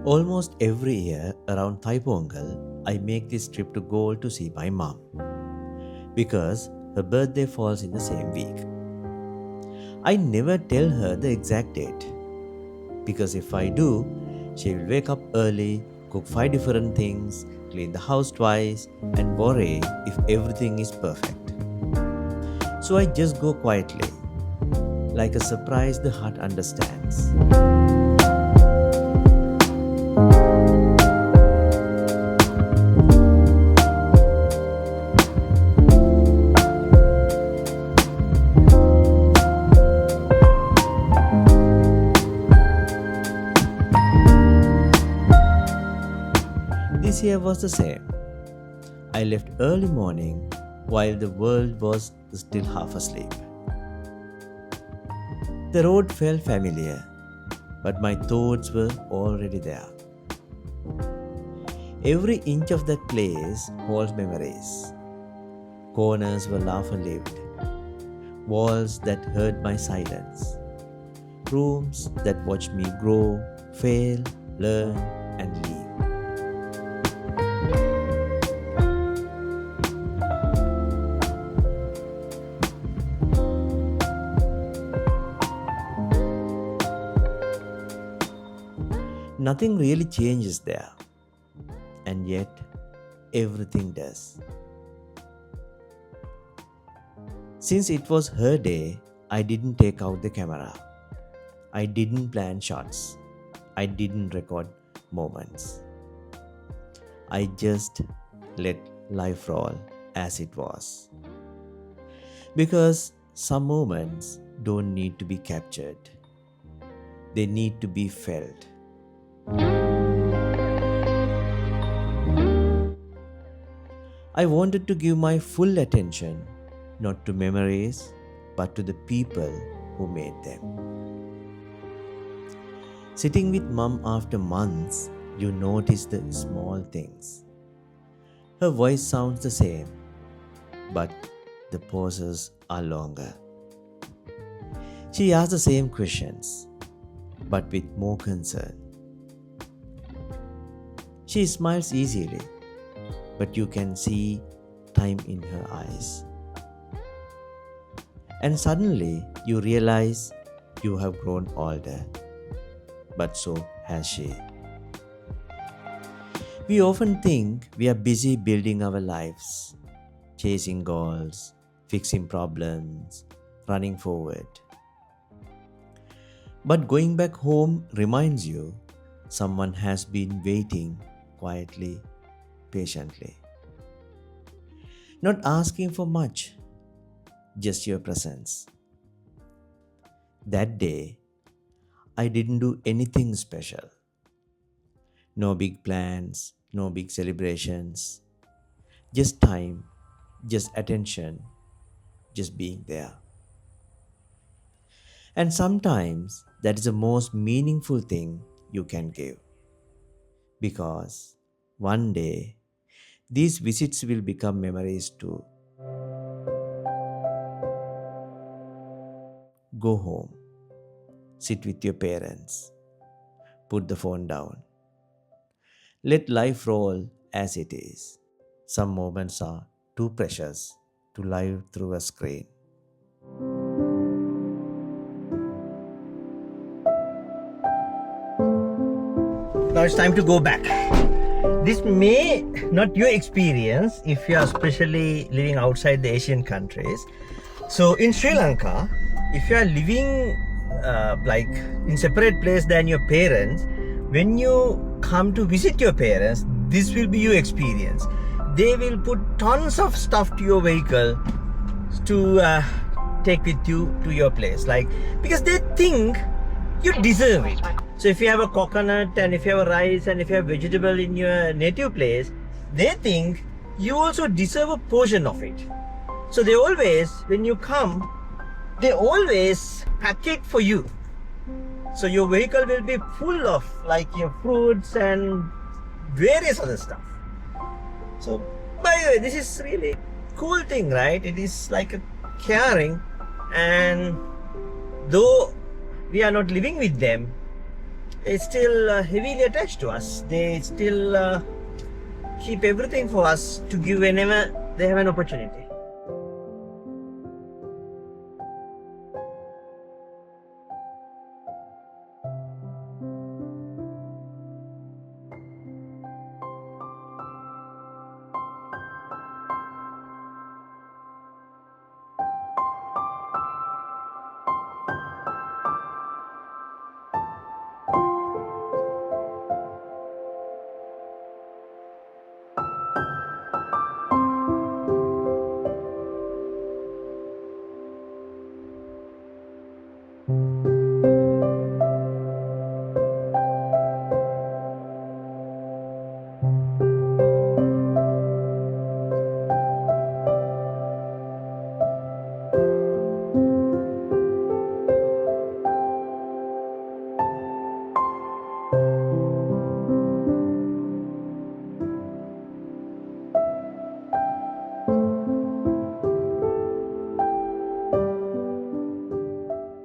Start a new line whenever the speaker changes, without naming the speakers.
Almost every year around Thaipongal, I make this trip to Galle to see my mom because her birthday falls in the same week. I never tell her the exact date because if I do, she will wake up early, cook 5 different things, clean the house twice, and worry if everything is perfect. So I just go quietly, like a surprise the heart understands. This year was the same. I left early morning while the world was still half asleep. The road felt familiar, but my thoughts were already there. Every inch of that place holds memories. Corners were laughter lived, walls that heard my silence, rooms that watched me grow, fail, learn, and leave. Nothing really changes there, and yet everything does. Since it was her day, I didn't take out the camera. I didn't plan shots. I didn't record moments. I just let life roll as it was. Because some moments don't need to be captured, they need to be felt. I wanted to give my full attention not to memories but to the people who made them. Sitting with mom after months, you notice the small things. Her voice sounds the same, but the pauses are longer. She asks the same questions, but with more concern. She smiles easily, but you can see time in her eyes. And suddenly you realize you have grown older, but so has she. We often think we are busy building our lives, chasing goals, fixing problems, running forward. But going back home reminds you someone has been waiting quietly, patiently. Not asking for much, just your presence. That day, I didn't do anything special. No big plans, no big celebrations. Just time, just attention, just being there. And sometimes that is the most meaningful thing you can give. Because one day, these visits will become memories too. Go home, sit with your parents, put the phone down. Let life roll as it is. Some moments are too precious to live through a screen.
Now it's time to go back. This may not your experience if you are especially living outside the Asian countries. So in Sri Lanka, if you are living like in separate place than your parents, when you come to visit your parents, this will be your experience. They will put tons of stuff to your vehicle to take with you to your place, like because they think you deserve it. So if you have a coconut and if you have a rice and if you have vegetable in your native place, they think you also deserve a portion of it. So they always, when you come, they always pack it for you. So your vehicle will be full of like your fruits and various other stuff. So by the way, this is really cool thing, right? It is like a caring, and though we are not living with them, is still heavily attached to us. They still keep everything for us to give whenever they have an opportunity.